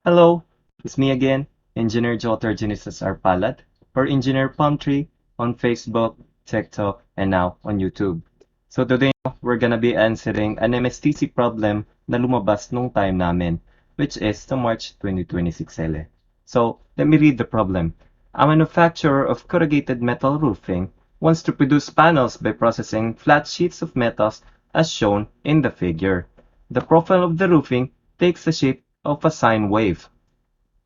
Hello, it's me again, Engineer Jotter Genesis Arpalad, or Engineer Palm Tree on Facebook, TikTok, and now on YouTube. So today, we're gonna be answering an MSTC problem na lumabas nung time namin, which is the March 2026 ele. So let me read the problem. A manufacturer of corrugated metal roofing wants to produce panels by processing flat sheets of metals as shown in the figure. The profile of the roofing takes the shape of a sine wave.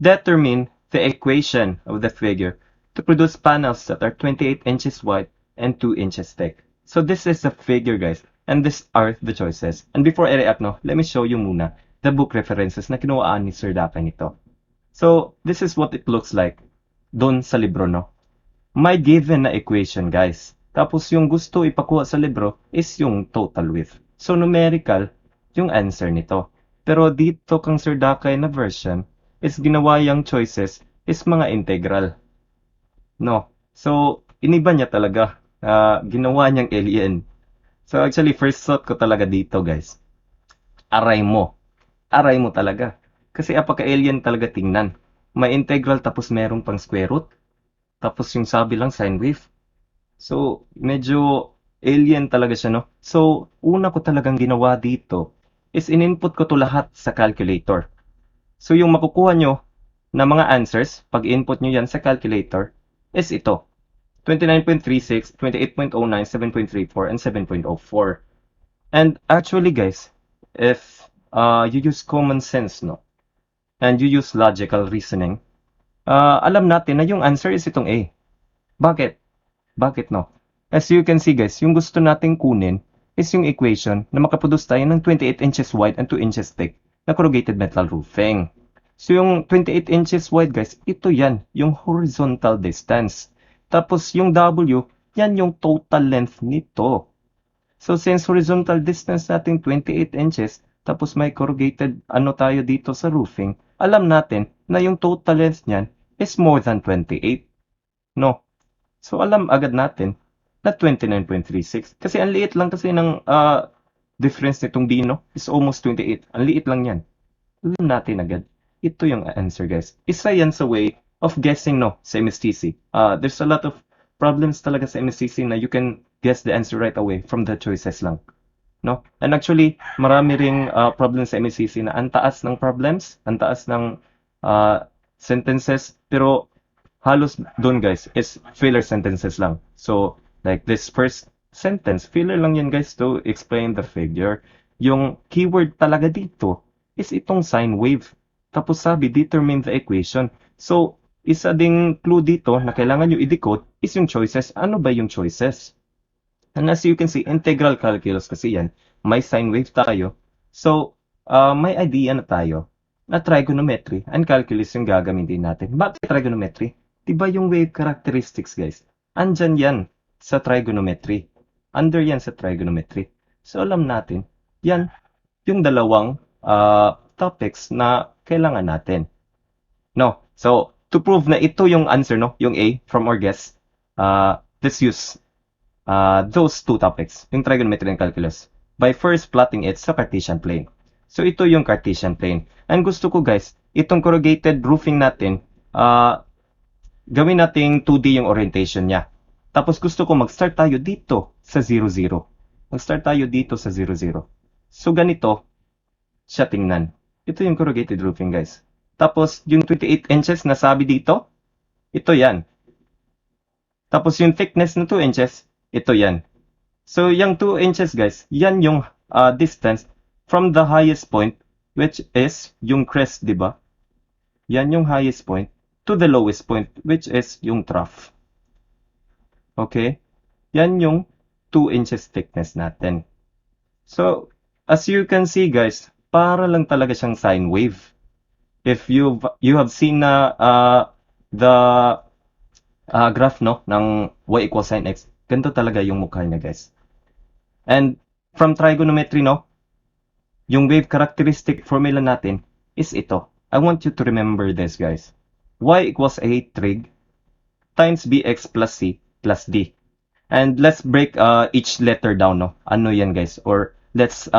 Determine the equation of the figure to produce panels that are 28 inches wide and 2 inches thick. So this is the figure, guys. And these are the choices. And before I react, no, let me show you muna the book references na kinuhaan ni Sir Daka nito. So, this is what it looks like doon sa libro, no? May given na equation, guys. Tapos yung gusto ipakuha sa libro is yung total width. So, numerical yung answer nito. Pero dito kang Sir Dakay na version is ginawa yung choices is mga integral. No? So, iniba niya talaga. Ginawa niyang alien. So, actually, first thought ko talaga dito, guys. Aray mo. Aray mo talaga. Kasi apaka-alien talaga tingnan. May integral tapos meron pang square root. Tapos yung sabi lang sine wave. So, medyo alien talaga siya, no? So, una ko talagang ginawa dito is in-input ko to lahat sa calculator. So, yung makukuha nyo na mga answers, pag input nyo yan sa calculator, is ito. 29.36, 28.09, 7.34, and 7.04. And actually, guys, if you use common sense, no? And you use logical reasoning, alam natin na yung answer is itong A. Bakit? Bakit no? As you can see guys, yung gusto nating kunin is yung equation na makaproduce tayo ng 28 inches wide and 2 inches thick na corrugated metal roofing. So yung 28 inches wide guys, ito yan, yung horizontal distance. Tapos yung W, yan yung total length nito. So since horizontal distance natin 28 inches, tapos may corrugated ano tayo dito sa roofing, alam natin na yung total length niyan is more than 28. No? So alam agad natin na 29.36. Kasi ang liit lang kasi ng difference nitong Bino is almost 28. Ang liit lang yan. Alam natin agad. Ito yung answer guys. Isa yan sa way of guessing no sa MSTC. There's a lot of problems talaga sa MSTC na you can guess the answer right away from the choices lang. No? And actually, marami ring problems sa MSCC na ang taas ng problems, ang taas ng sentences, pero halos doon guys is filler sentences lang. So, like this first sentence, filler lang yan guys to explain the figure. Yung keyword talaga dito is itong sine wave. Tapos sabi, determine the equation. So, isa ding clue dito na kailangan nyo i-decode is yung choices. Ano ba yung choices? And as you can see, integral calculus kasi yan. May sine wave tayo. So, may idea na tayo na trigonometry and calculus yung gagamitin natin. Bakit trigonometry? Diba yung wave characteristics, guys? Andyan yan sa trigonometry. Under yan sa trigonometry. So, alam natin, yan yung dalawang topics na kailangan natin. No? So, to prove na ito yung answer, no? Yung A from our guess, let's use those two topics, yung trigonometry and calculus, by first plotting it sa Cartesian plane. So, ito yung Cartesian plane. And gusto ko, guys, itong corrugated roofing natin, gawin nating 2D yung orientation niya. Tapos gusto ko mag-start tayo dito sa 0, 0. Mag-start tayo dito sa 0, 0. So ganito siya tingnan. Ito yung corrugated roofing guys. Tapos yung 28 inches na sabi dito, ito yan. Tapos yung thickness ng 2 inches, ito yan. So yung 2 inches guys, yan yung distance from the highest point, which is yung crest, di ba? Yan yung highest point to the lowest point, which is yung trough. Okay? Yan yung 2 inches thickness natin. So, as you can see guys, para lang talaga siyang sine wave. If you have seen na the graph no ng y equals sin x, ganito talaga yung mukha niya guys. And from trigonometry no, yung wave characteristic formula natin is ito. I want you to remember this guys. Y equals a trig times bx plus c plus d. And let's break each letter down, no? Ano yan, guys? Or let's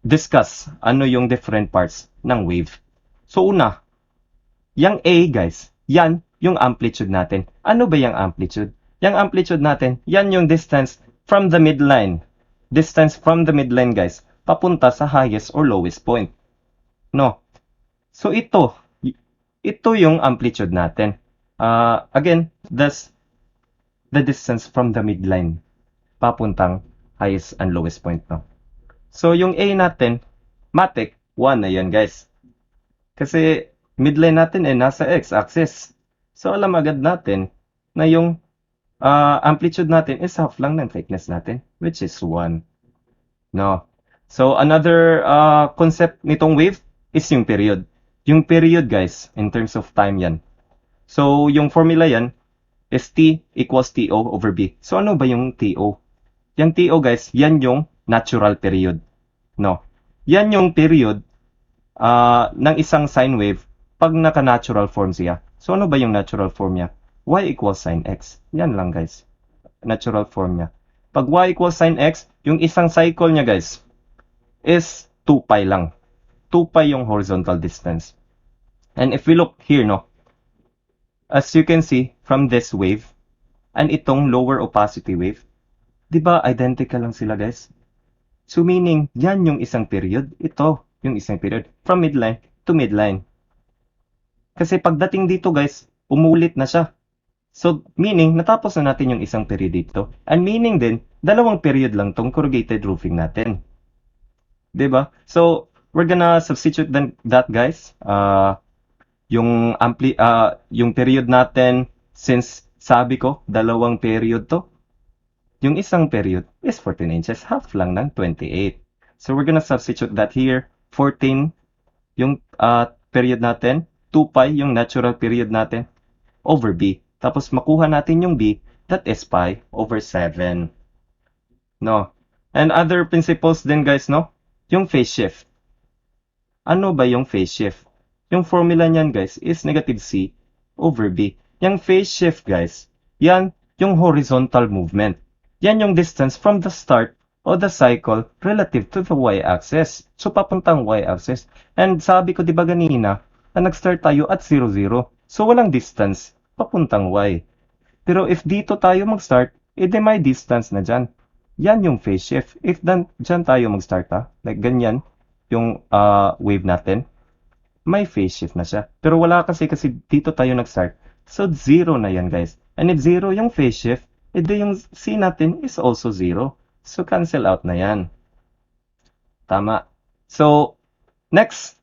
discuss ano yung different parts ng wave. So una, yung A guys, yan yung amplitude natin. Ano ba yung amplitude? Yung amplitude natin, yan yung distance from the midline. Distance from the midline guys, papunta sa highest or lowest point. No? So ito yung amplitude natin. Again, that's the distance from the midline papuntang highest and lowest point. No? So yung A natin, matik, 1 na yan guys. Kasi midline natin nasa x-axis. So alam agad natin na yung amplitude natin is half lang ng thickness natin, which is 1. No? So another concept nitong wave is yung period. Yung period guys, in terms of time yan. So yung formula yan is T equals TO over B. So ano ba yung TO? Yung TO guys, yan yung natural period. No? Yan yung period ng isang sine wave pag naka-natural form siya. So ano ba yung natural form niya? Y equals sine x. Yan lang guys. Natural form niya. Pag y equals sine x, yung isang cycle niya guys is 2 pi lang. 2 pi yung horizontal distance. And if we look here, no, as you can see from this wave and itong lower opacity wave, di ba identical lang sila guys? So meaning, yan yung isang period. Ito yung isang period. From midline to midline. Kasi pagdating dito guys, umulit na siya. So meaning, natapos na natin yung isang period dito. And meaning din, dalawang period lang tong corrugated roofing natin. Diba? So, we're gonna substitute that guys. Yung period natin, since sabi ko, dalawang period to. Yung isang period is 14 inches, half lang ng 28. So we're gonna substitute that here. 14 yung period natin, 2 pi yung natural period natin, over B. Tapos makuha natin yung B, that is pi over 7. No? And other principles din guys, no? Yung phase shift. Ano ba yung phase shift? Yung formula niyan guys is negative C over B. Yung phase shift guys, yan yung horizontal movement. Yan yung distance from the start o the cycle relative to the y-axis. So, papuntang y-axis. And sabi ko, di ba ganina, na nag-start tayo at 0, 0. So, walang distance papuntang y. Pero if dito tayo mag-start, edi may distance na dyan. Yan yung phase shift. If dyan tayo mag-start, like ganyan, yung wave natin, may phase shift na siya. Pero wala kasi dito tayo nag-start. So, 0 na yan, guys. And if 0 yung phase shift, edi yung C natin is also 0. So, cancel out na yan. Tama. So, next,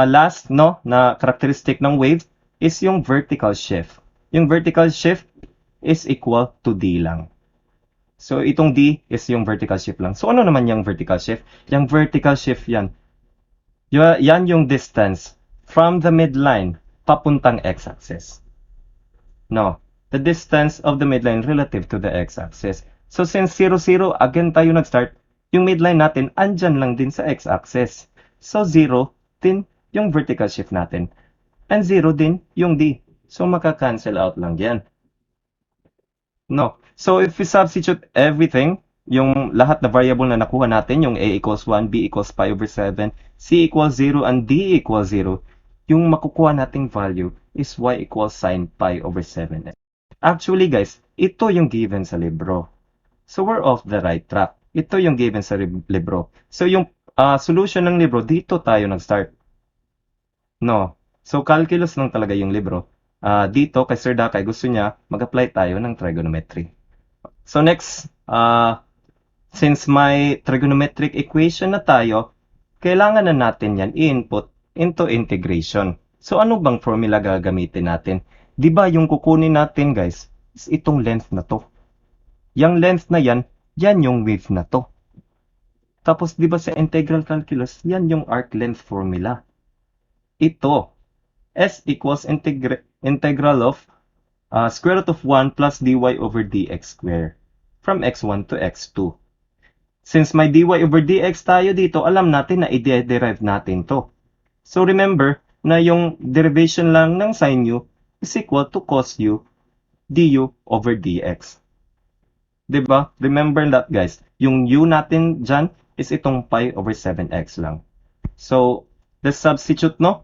last, no, na characteristic ng wave is yung vertical shift. Yung vertical shift is equal to D lang. So, itong D is yung vertical shift lang. So, ano naman yung vertical shift? Yung vertical shift yan. Yan yung distance from the midline papuntang x-axis. No. The distance of the midline relative to the x-axis. So, since 0, 0, again tayo nag-start, yung midline natin, andyan lang din sa x-axis. So, 0 din yung vertical shift natin. And 0 din yung D. So, maka-cancel out lang yan. No. So, if we substitute everything, yung lahat na variable na nakuha natin, yung A equals 1, B equals pi over 7, C equals 0, and D equals 0, yung makukuha nating value is Y equals sine pi over 7. Actually, guys, ito yung given sa libro. So, we're off the right track. Ito yung given sa libro. So, yung solution ng libro, dito tayo nag-start. No. So, calculus lang talaga yung libro. Dito, kay Sir Dakay, gusto niya mag-apply tayo ng trigonometry. So, next, since may trigonometric equation na tayo, kailangan na natin yan i-input into integration. So, ano bang formula gagamitin natin? Di ba yung kukunin natin, guys, is itong length na to. Yung length na yan, yan yung width na to. Tapos, di ba sa integral calculus, yan yung arc length formula. Ito, S equals integral of square root of 1 plus dy over dx square from x1 to x2. Since may dy over dx tayo dito, alam natin na i-derive natin to. So, remember na yung derivation lang ng sin u is equal to cos u du over dx. Diba? Remember that, guys. Yung u natin dyan is itong pi over 7x lang. So, let's substitute, no?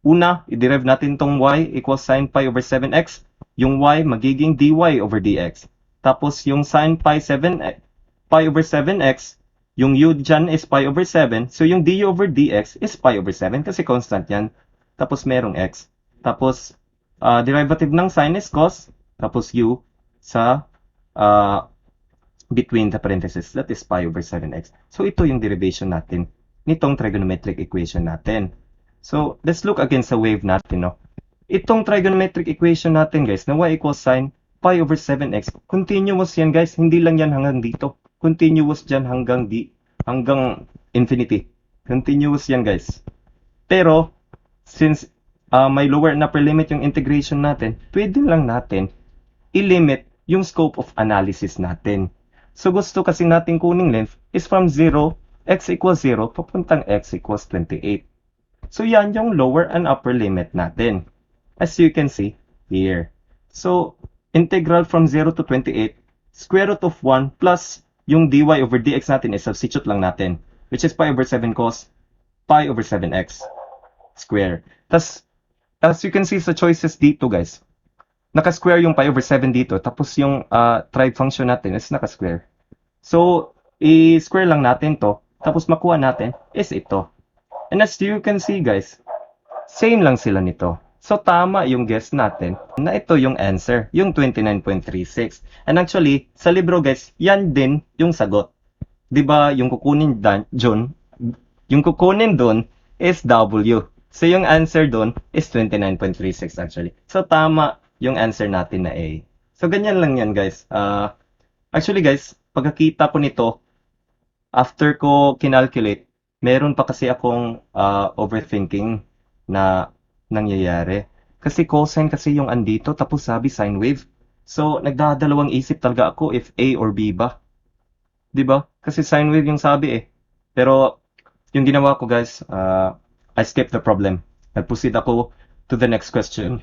Una, i-derive natin tong y equals sin pi over 7x. Yung y magiging dy over dx. Tapos yung sin pi over 7x, yung u dyan is pi over 7. So yung du over dx is pi over 7 kasi constant yan. Tapos merong x. Tapos derivative ng sin is cos. Tapos u sa between the parentheses, that is pi over 7x. So ito yung derivation natin nitong trigonometric equation natin. So let's look again sa wave natin, no? Itong trigonometric equation natin, guys, na y equals sin pi over 7x, continuous yan, guys. Hindi lang yan hanggang dito. Continuous dyan hanggang infinity. Continuous yan, guys. Pero, since may lower and upper limit yung integration natin, pwede lang natin i-limit yung scope of analysis natin. So gusto kasi natin kuning length is from 0, x equals 0, papuntang x equals 28. So yan yung lower and upper limit natin. As you can see here. So integral from 0 to 28, square root of 1 plus yung dy over dx natin is substitute lang natin, which is pi over 7 cos pi over 7x square. Tas, as you can see sa choices dito, guys, naka-square yung pi over 7 dito, tapos yung tribe function natin is naka-square. So, i-square lang natin to, tapos makuha natin is ito. And as you can see, guys, same lang sila nito. So, tama yung guess natin na ito yung answer, yung 29.36. And actually, sa libro, guys, yan din yung sagot. 'Di ba yung kukunin doon is W. So, yung answer doon is 29.36 actually. So, tama yung answer natin na A. So, ganyan lang yan, guys. Actually, guys, pagkakita ko nito, after ko kinalculate, meron pa kasi akong overthinking na nangyayari. Kasi cosine kasi yung andito, tapos sabi sine wave. So, nagdadalawang isip talaga ako if A or B ba. 'Di ba? Kasi sine wave yung sabi eh. Pero, yung ginawa ko, guys, I skipped the problem. Nag-proceed ako to the next question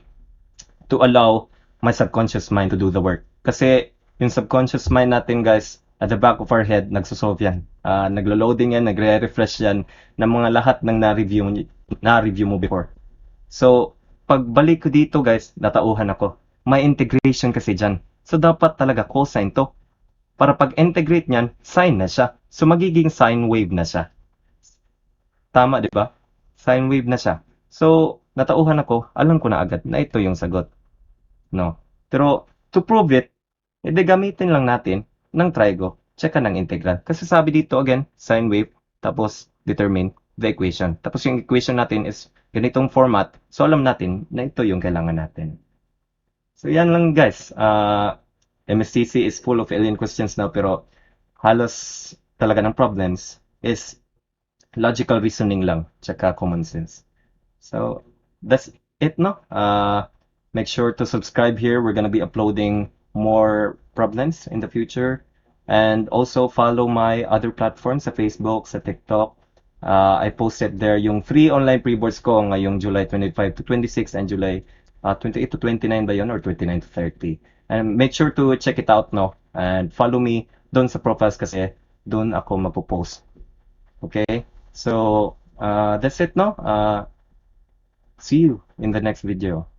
to allow my subconscious mind to do the work. Kasi, yung subconscious mind natin, guys, at the back of our head, nagsosolve yan. Naglo-loading yan, nagre-refresh yan ng mga lahat ng na-review mo before. So, pagbalik ko dito, guys, natauhan ako. May integration kasi dyan. So, dapat talaga cosine to. Para pag-integrate niyan, sine na siya. So, magiging sine wave na siya. Tama, di ba? Sine wave na siya. So, natauhan ako, alam ko na agad na ito yung sagot. No? Pero, to prove it, edi gamitin lang natin ng trigo, tsaka ng integral. Kasi sabi dito again, sine wave, tapos determine the equation. Tapos yung equation natin is ganitong format. So alam natin na ito yung kailangan natin. So yan lang, guys. MSCC is full of alien questions now, pero halos talaga ng problems is logical reasoning lang, tsaka common sense. So that's it, no? Make sure to subscribe here. We're gonna be uploading more problems in the future, and also follow my other platforms sa Facebook, sa TikTok. I posted there yung free online pre-boards ko ngayong July 25 to 26 and July 28 to 29 ba yun, or 29 to 30. And make sure to check it out, no? And follow me doon sa profiles kasi doon ako magpo-post. Okay? So, that's it, no? See you in the next video.